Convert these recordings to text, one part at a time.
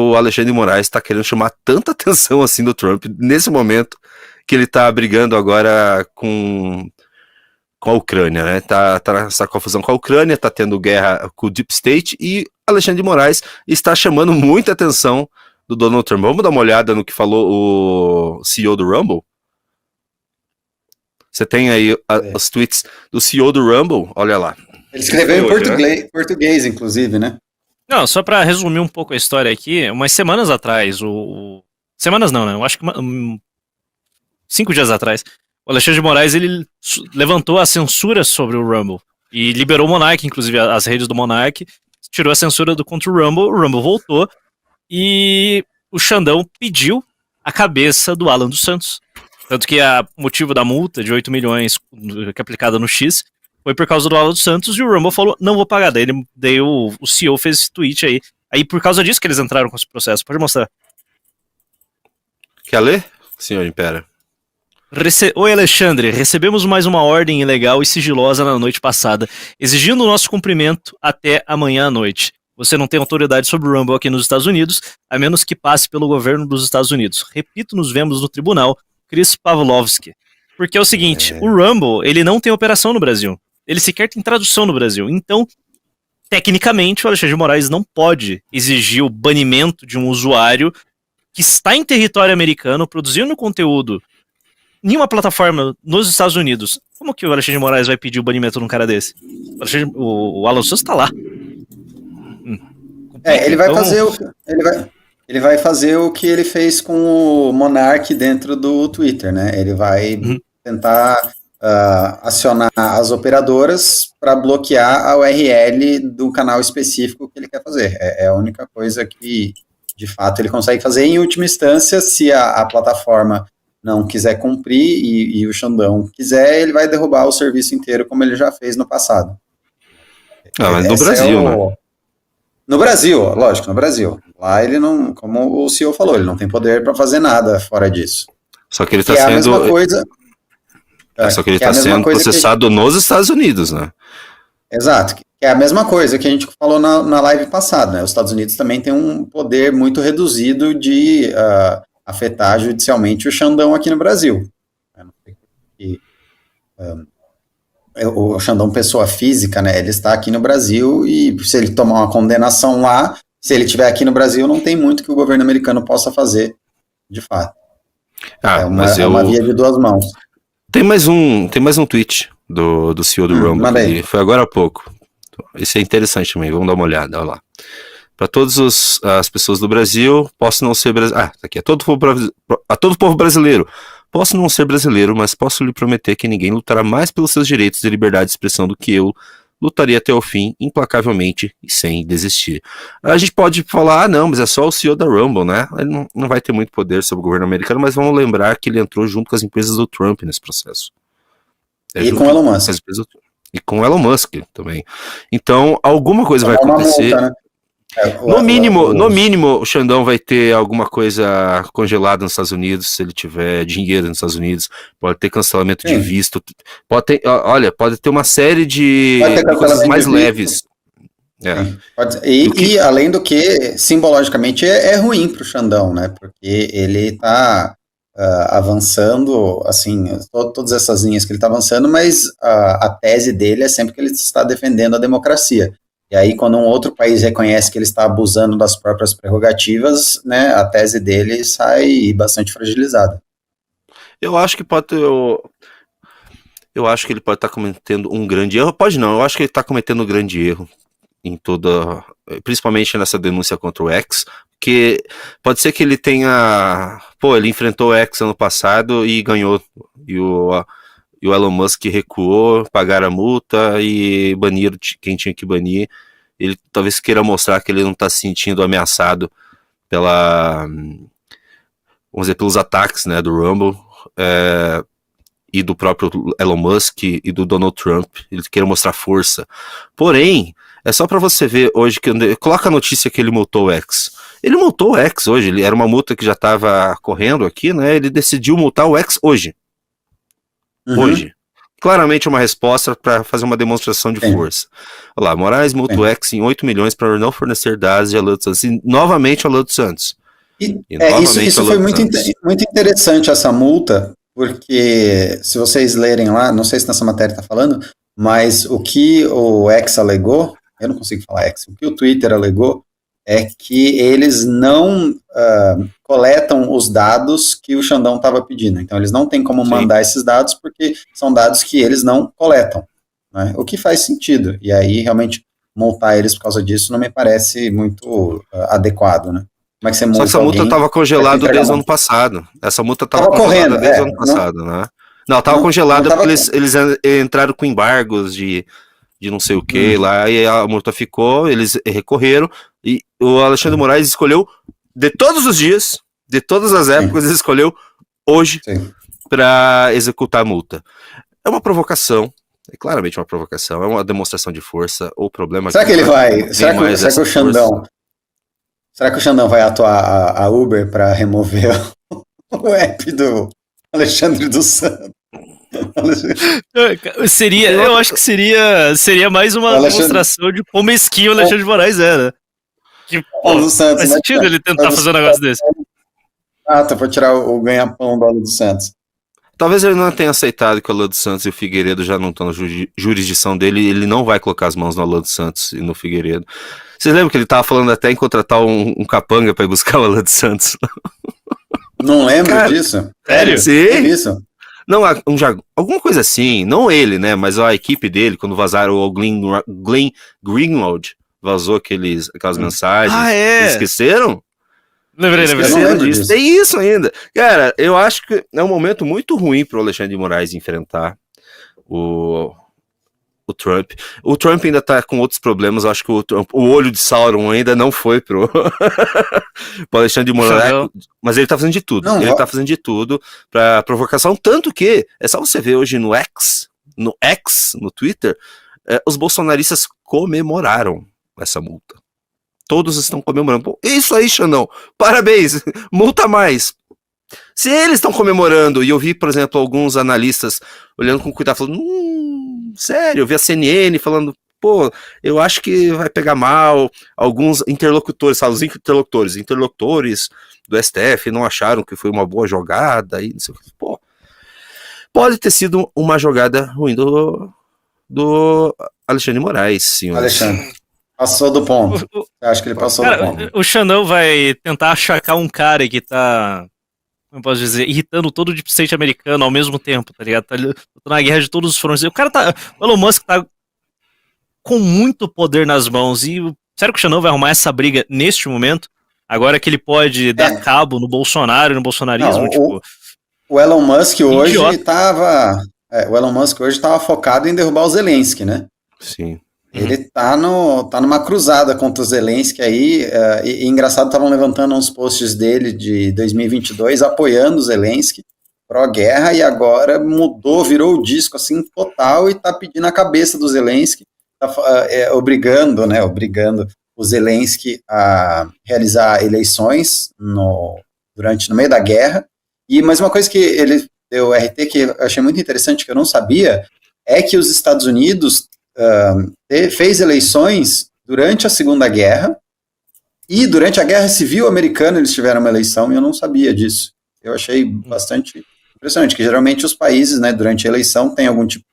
o Alexandre de Moraes está querendo chamar tanta atenção assim do Trump nesse momento que ele está brigando agora com a Ucrânia, né? Tá nessa confusão com a Ucrânia, tá tendo guerra com o Deep State e Alexandre de Moraes está chamando muita atenção do Donald Trump. Vamos dar uma olhada no que falou o CEO do Rumble? Você tem aí os tweets do CEO do Rumble? Olha lá. Ele escreveu em português, inclusive, né? Não, só para resumir um pouco a história aqui, umas semanas atrás, semanas não, né? Eu acho que 5 dias atrás, o Alexandre de Moraes, ele levantou a censura sobre o Rumble e liberou o Monark, inclusive as redes do Monark, tirou a censura contra o Rumble voltou e o Xandão pediu a cabeça do Alan dos Santos. Tanto que o motivo da multa de 8 milhões que é aplicada no X foi por causa do Alan dos Santos e o Rumble falou, não vou pagar. Daí o CEO fez esse tweet aí. Aí por causa disso que eles entraram com esse processo. Pode mostrar. Quer ler, senhor Impera? Oi, Alexandre. Recebemos mais uma ordem ilegal e sigilosa na noite passada, exigindo o nosso cumprimento até amanhã à noite. Você não tem autoridade sobre o Rumble aqui nos Estados Unidos, a menos que passe pelo governo dos Estados Unidos. Repito, nos vemos no tribunal. Chris Pavlovski. Porque é o seguinte, o Rumble, ele não tem operação no Brasil. Ele sequer tem tradução no Brasil. Então, tecnicamente, o Alexandre de Moraes não pode exigir o banimento de um usuário que está em território americano, produzindo conteúdo em uma plataforma nos Estados Unidos. Como que o Alexandre de Moraes vai pedir o banimento de um cara desse? O Alan Santos está lá. Ele vai fazer Ele vai fazer o que ele fez com o Monark dentro do Twitter, né? Ele vai tentar acionar as operadoras para bloquear a URL do canal específico que ele quer fazer. É a única coisa que, de fato, ele consegue fazer. Em última instância, se a plataforma não quiser cumprir e o Xandão quiser, ele vai derrubar o serviço inteiro, como ele já fez no passado. Mas no Brasil, né? No Brasil, lógico, no Brasil. Lá ele não, como o CEO falou, ele não tem poder para fazer nada fora disso. Só que ele está sendo... a mesma coisa... Só que ele está sendo processado nos Estados Unidos, né? Exato. É a mesma coisa que a gente falou na live passada, né? Os Estados Unidos também tem um poder muito reduzido de afetar judicialmente o Xandão aqui no Brasil. O Xandão, pessoa física, né? Ele está aqui no Brasil e se ele tomar uma condenação lá, se ele estiver aqui no Brasil, não tem muito que o governo americano possa fazer, de fato. É uma via de duas mãos. Tem mais um tweet do CEO do Rumble, que foi agora há pouco. Esse é interessante também, vamos dar uma olhada, olha lá. Para todas as pessoas do Brasil, posso não ser brasileiro. Tá aqui, a todo o povo brasileiro. Posso não ser brasileiro, mas posso lhe prometer que ninguém lutará mais pelos seus direitos de liberdade de expressão do que eu. Lutaria até o fim, implacavelmente e sem desistir. A gente pode falar, não, mas é só o CEO da Rumble, né? Ele não vai ter muito poder sobre o governo americano, mas vamos lembrar que ele entrou junto com as empresas do Trump nesse processo. E com o Elon Musk. E com o Elon Musk também. Então, alguma coisa vai acontecer. Multa, né? No mínimo, o Xandão vai ter alguma coisa congelada nos Estados Unidos, se ele tiver dinheiro nos Estados Unidos, pode ter cancelamento de visto, pode ter uma série de coisas mais leves. E além do que, simbologicamente, é ruim para o Xandão, né? Porque ele está avançando, assim, todas essas linhas que ele está avançando, mas a tese dele é sempre que ele está defendendo a democracia. E aí, quando um outro país reconhece que ele está abusando das próprias prerrogativas, né, a tese dele sai bastante fragilizada. Eu acho que ele pode estar cometendo um grande erro. Pode não, eu acho que ele está cometendo um grande erro principalmente nessa denúncia contra o X, que pode ser que ele tenha... ele enfrentou o X ano passado e ganhou, e o Elon Musk recuou, pagaram a multa e baniram quem tinha que banir. Ele talvez queira mostrar que ele não está se sentindo ameaçado pelos ataques, né, do Rumble e do próprio Elon Musk e do Donald Trump. Ele queira mostrar força. Porém, é só para você ver hoje, coloca a notícia que ele multou o X. Ele multou o X hoje, era uma multa que já estava correndo aqui, né? Ele decidiu multar o X hoje. Hoje. claramente uma resposta para fazer uma demonstração de força. Olha lá, Moraes multa o X em 8 milhões para não fornecer dados de Alan dos Santos. E novamente o Alan dos Santos. Isso foi muito interessante, essa multa, porque se vocês lerem lá, não sei se nessa matéria está falando, mas o que o X alegou, eu não consigo falar X, o que o Twitter alegou é que eles não coletam os dados que o Xandão estava pedindo. Então, eles não têm como mandar esses dados porque são dados que eles não coletam, né? O que faz sentido. E aí, realmente, multar eles por causa disso não me parece muito adequado, né? Como é que você multa Só que essa multa estava congelada desde o ano passado. Essa multa estava congelada desde o ano passado, né? Não, estava congelada porque eles entraram com embargos de não sei o que lá, e a multa ficou, eles recorreram, e o Alexandre Moraes escolheu, de todos os dias, de todas as épocas, ele escolheu hoje para executar a multa. É uma provocação, é claramente uma provocação, é uma demonstração de força. O problema será que ele vai, será que o Xandão, será que o Xandão vai atuar a Uber para remover o app do Alexandre dos Santos? Eu acho que seria mais uma demonstração de como mesquinho o Alexandre de Moraes era. Que, pô, Santos, faz sentido ele tentar fazer um negócio desse. Tá pra tirar o ganha-pão do Alan dos Santos. Talvez ele não tenha aceitado que o Alan dos Santos e o Figueiredo já não estão na jurisdição dele, e ele não vai colocar as mãos no Alan dos Santos e no Figueiredo. Vocês lembram que ele tava falando até em contratar um capanga pra ir buscar o Alan dos Santos? Não lembro disso. Sério? Sim. Isso? Não, alguma coisa assim, não ele, né, mas a equipe dele, quando vazaram o Glenn Greenwald, vazou aquelas mensagens. Eles esqueceram? Lembrei. Disso. Tem isso ainda. Cara, eu acho que é um momento muito ruim pro Alexandre de Moraes enfrentar o Trump. O Trump ainda tá com outros problemas. Eu acho que o olho de Sauron ainda não foi pro Alexandre de Moraes. Mas ele tá fazendo de tudo. Ele tá fazendo de tudo pra provocação. Tanto que, é só você ver hoje no Twitter, os bolsonaristas comemoraram essa multa. Todos estão comemorando. Pô, isso aí, Xandão. Parabéns. Multa mais. Se eles estão comemorando, e eu vi, por exemplo, alguns analistas olhando com cuidado, falando, sério, eu vi a CNN falando, pô, eu acho que vai pegar mal. Alguns interlocutores, os interlocutores do STF não acharam que foi uma boa jogada, e não sei o que. Pô, pode ter sido uma jogada ruim do Alexandre de Moraes, senhor. Alexandre. Passou do ponto. Eu acho que ele passou do ponto. O Xandão vai tentar achacar um cara que tá, como eu posso dizer, irritando todo o deep state americano ao mesmo tempo, tá ligado? Tá na guerra de todos os frontes. O Elon Musk tá com muito poder nas mãos. E será que o Xandão vai arrumar essa briga neste momento? Agora que ele pode dar cabo no Bolsonaro e no bolsonarismo? Não, o Elon Musk hoje tava focado em derrubar o Zelensky, né? Sim. Ele tá numa cruzada contra o Zelensky aí, e engraçado, estavam levantando uns posts dele de 2022 apoiando o Zelensky pró-guerra, e agora virou o disco assim total e tá pedindo a cabeça do Zelensky, obrigando o Zelensky a realizar eleições no meio da guerra. Mas uma coisa que ele deu RT que eu achei muito interessante, que eu não sabia, é que os Estados Unidos fez eleições durante a Segunda Guerra, e durante a Guerra Civil Americana eles tiveram uma eleição, e eu não sabia disso. Eu achei bastante impressionante, que geralmente os países, né, durante a eleição tem algum tipo,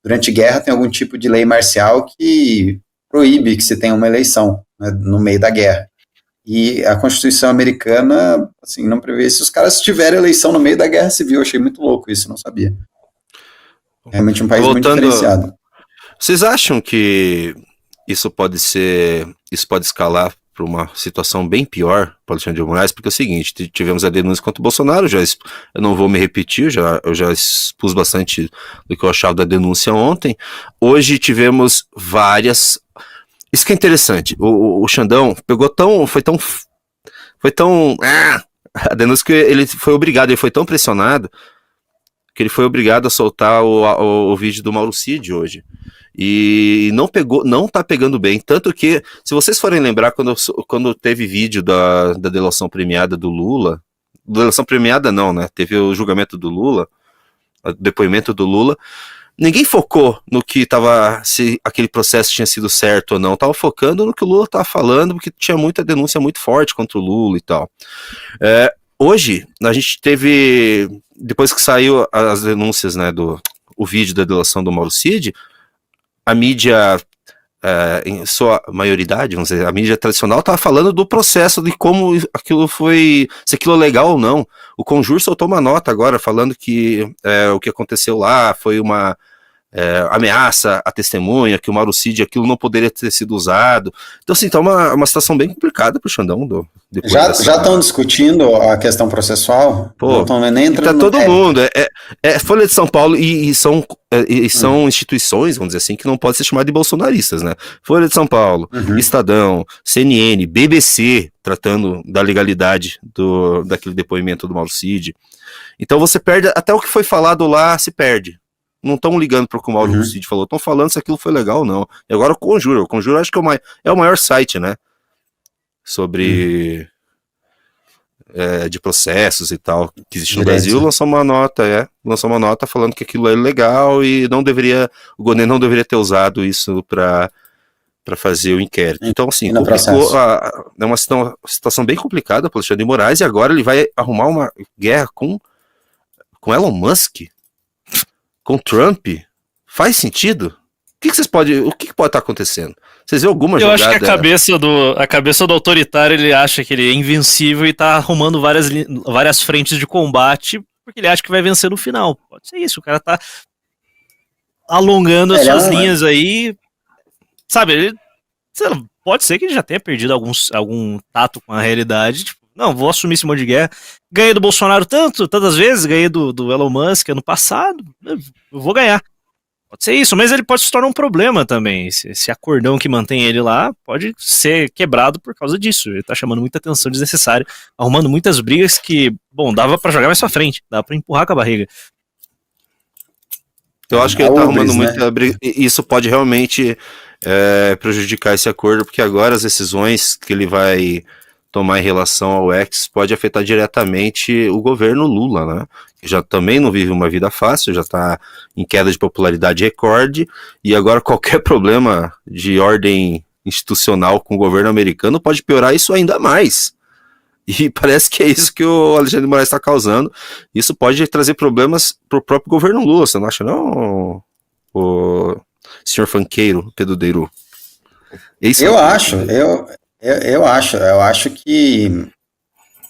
durante guerra tem algum tipo de lei marcial que proíbe que se tenha uma eleição, né, no meio da guerra. E a Constituição americana, assim, não prevê. Se os caras tiverem eleição no meio da Guerra Civil, eu achei muito louco isso, não sabia. Realmente um país muito diferenciado. Vocês acham que isso pode escalar para uma situação bem pior para o Alexandre de Moraes? Porque é o seguinte, tivemos a denúncia contra o Bolsonaro, eu não vou me repetir, eu já expus bastante do que eu achava da denúncia ontem. Hoje tivemos várias. Isso que é interessante, o Xandão a denúncia que ele foi obrigado, ele foi tão pressionado que ele foi obrigado a soltar o vídeo do Mauro Cid hoje. E não tá pegando bem. Tanto que, se vocês forem lembrar, quando teve vídeo da delação premiada do Lula, delação premiada não, né? Teve o julgamento do Lula, o depoimento do Lula, ninguém focou no que tava, se aquele processo tinha sido certo ou não, tava focando no que o Lula tava falando, porque tinha muita denúncia muito forte contra o Lula e tal. Hoje, a gente teve, depois que saiu as denúncias, né, o vídeo da delação do Mauro Cid, a mídia, em sua maioridade, vamos dizer, a mídia tradicional estava falando do processo, de como aquilo foi, se aquilo é legal ou não. O Conjur soltou uma nota agora falando que o que aconteceu lá foi uma ameaça à testemunha, que o Mauro Cid, aquilo não poderia ter sido usado. Então, assim, tá uma situação bem complicada pro Xandão. Já estão discutindo a questão processual? Pô, não estão nem entrando tá todo mundo. Folha de São Paulo e são instituições, vamos dizer assim, que não podem ser chamadas de bolsonaristas, né? Folha de São Paulo, Estadão, CNN, BBC, tratando da legalidade daquele depoimento do Mauro Cid. Então você perde, até o que foi falado lá se perde. Não estão ligando para o que o Mauro Cid falou, estão falando se aquilo foi legal ou não. E agora o Conjuro acho que é o maior site, né? Sobre de processos e tal, que existe no Brasil, lançou uma nota falando que aquilo é legal e o Gonê não deveria ter usado isso para fazer o inquérito. Então, assim, é uma situação bem complicada para o Alexandre de Moraes, e agora ele vai arrumar uma guerra com Elon Musk, com Trump. Faz sentido? O que pode estar acontecendo? Vocês veem alguma jogada? Eu acho que a cabeça do autoritário, ele acha que ele é invencível e tá arrumando várias frentes de combate, porque ele acha que vai vencer no final. Pode ser isso, o cara tá alongando as suas linhas aí. Sabe, pode ser que ele já tenha perdido algum tato com a realidade. Tipo, não, vou assumir esse monte de guerra. Ganhei do Bolsonaro tantas vezes, ganhei do Elon Musk ano passado, eu vou ganhar. Pode ser isso, mas ele pode se tornar um problema também. Esse acordão que mantém ele lá pode ser quebrado por causa disso. Ele tá chamando muita atenção desnecessária, arrumando muitas brigas que, bom, dava pra jogar mais pra frente, dava pra empurrar com a barriga. Eu acho que ele tá arrumando muita briga, e isso pode realmente prejudicar esse acordo, porque agora as decisões que ele vai tomar em relação ao X pode afetar diretamente o governo Lula, né? Que já também não vive uma vida fácil, já está em queda de popularidade recorde, e agora qualquer problema de ordem institucional com o governo americano pode piorar isso ainda mais. E parece que é isso que o Alexandre de Moraes está causando. Isso pode trazer problemas para o próprio governo Lula, você não acha não, o senhor funkeiro, Pedro Deiru? Eu acho que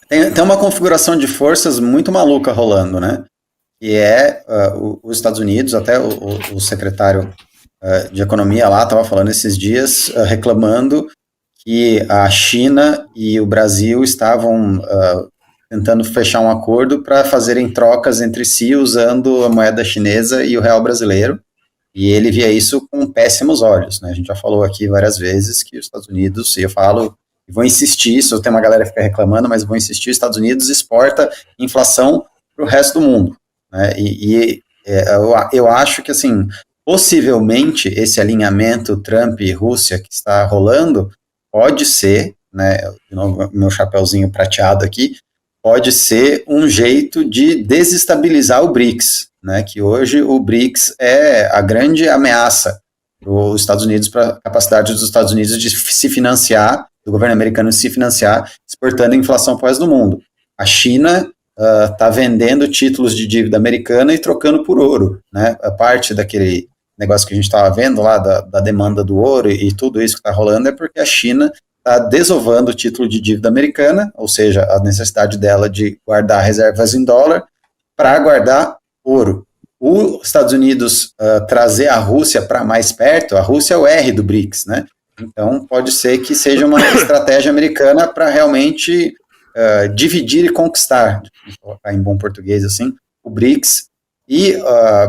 tem uma configuração de forças muito maluca rolando, né? Que os Estados Unidos, até o secretário de Economia lá estava falando esses dias, reclamando que a China e o Brasil estavam tentando fechar um acordo para fazerem trocas entre si usando a moeda chinesa e o real brasileiro. E ele via isso com péssimos olhos, né? A gente já falou aqui várias vezes que os Estados Unidos, e eu falo, vou insistir, isso tem uma galera que fica reclamando, mas vou insistir, os Estados Unidos exporta inflação para o resto do mundo, né? Eu acho que, assim, possivelmente esse alinhamento Trump e Rússia que está rolando pode ser, né, de novo, meu chapeuzinho prateado aqui, pode ser um jeito de desestabilizar o BRICS, né, que hoje o BRICS é a grande ameaça para os Estados Unidos, para a capacidade dos Estados Unidos de se financiar, do governo americano se financiar, exportando a inflação para o resto do mundo. A China está vendendo títulos de dívida americana e trocando por ouro, né, a parte daquele negócio que a gente estava vendo lá, da demanda do ouro e tudo isso que está rolando, é porque a China está desovando o título de dívida americana, ou seja, a necessidade dela de guardar reservas em dólar para guardar ouro. Os Estados Unidos trazer a Rússia para mais perto, a Rússia é o R do BRICS, né? Então pode ser que seja uma estratégia americana para realmente dividir e conquistar, em bom português assim, o BRICS, e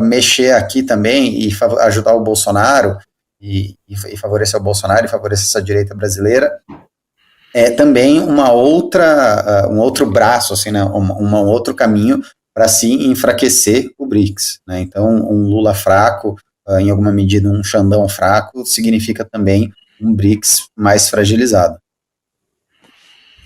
mexer aqui também e ajudar o Bolsonaro e favorecer o Bolsonaro e favorecer essa direita brasileira. É também um outro braço, assim, né, um outro caminho para se enfraquecer o BRICS, né? Então, um Lula fraco, em alguma medida um Xandão fraco, significa também um BRICS mais fragilizado.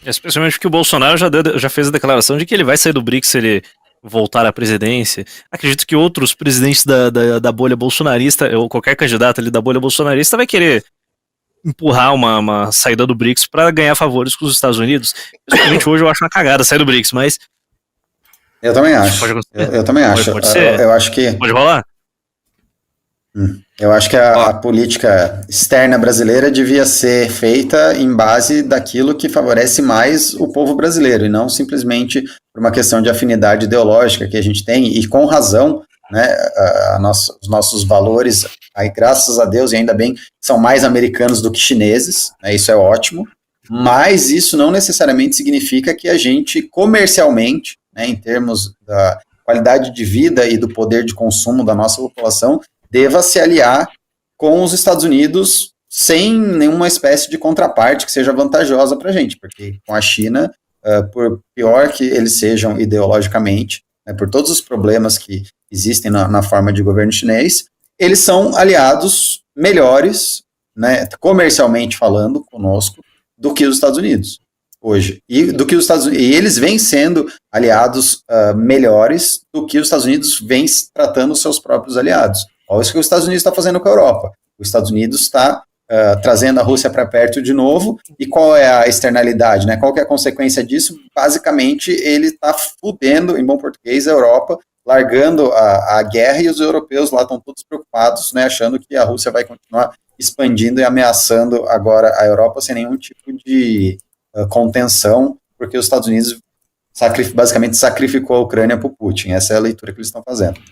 Especialmente porque o Bolsonaro já fez a declaração de que ele vai sair do BRICS se ele voltar à presidência. Acredito que outros presidentes da bolha bolsonarista, ou qualquer candidato ali da bolha bolsonarista, vai querer empurrar uma saída do BRICS para ganhar favores com os Estados Unidos. Principalmente hoje eu acho uma cagada sair do BRICS, mas... Eu também acho. Eu também acho. Pode ser. Eu acho que... Pode rolar? Eu acho que a política externa brasileira devia ser feita em base daquilo que favorece mais o povo brasileiro, e não simplesmente por uma questão de afinidade ideológica que a gente tem, e com razão, né, os nossos valores, aí, graças a Deus, e ainda bem, são mais americanos do que chineses, né, isso é ótimo, mas isso não necessariamente significa que a gente, comercialmente, né, em termos da qualidade de vida e do poder de consumo da nossa população, deva se aliar com os Estados Unidos sem nenhuma espécie de contraparte que seja vantajosa para a gente, porque com a China, por pior que eles sejam ideologicamente, né, por todos os problemas que existem na forma de governo chinês, eles são aliados melhores, né, comercialmente falando, conosco, do que os Estados Unidos hoje. E eles vêm sendo aliados melhores do que os Estados Unidos vêm tratando os seus próprios aliados. Olha isso que os Estados Unidos está fazendo com a Europa. Os Estados Unidos está trazendo a Rússia para perto de novo, e qual é a externalidade, né? Qual que é a consequência disso? Basicamente, ele está fudendo, em bom português, a Europa, largando a guerra, e os europeus lá estão todos preocupados, né, achando que a Rússia vai continuar expandindo e ameaçando agora a Europa sem nenhum tipo de contenção, porque os Estados Unidos basicamente sacrificou a Ucrânia para o Putin. Essa é a leitura que eles estão fazendo.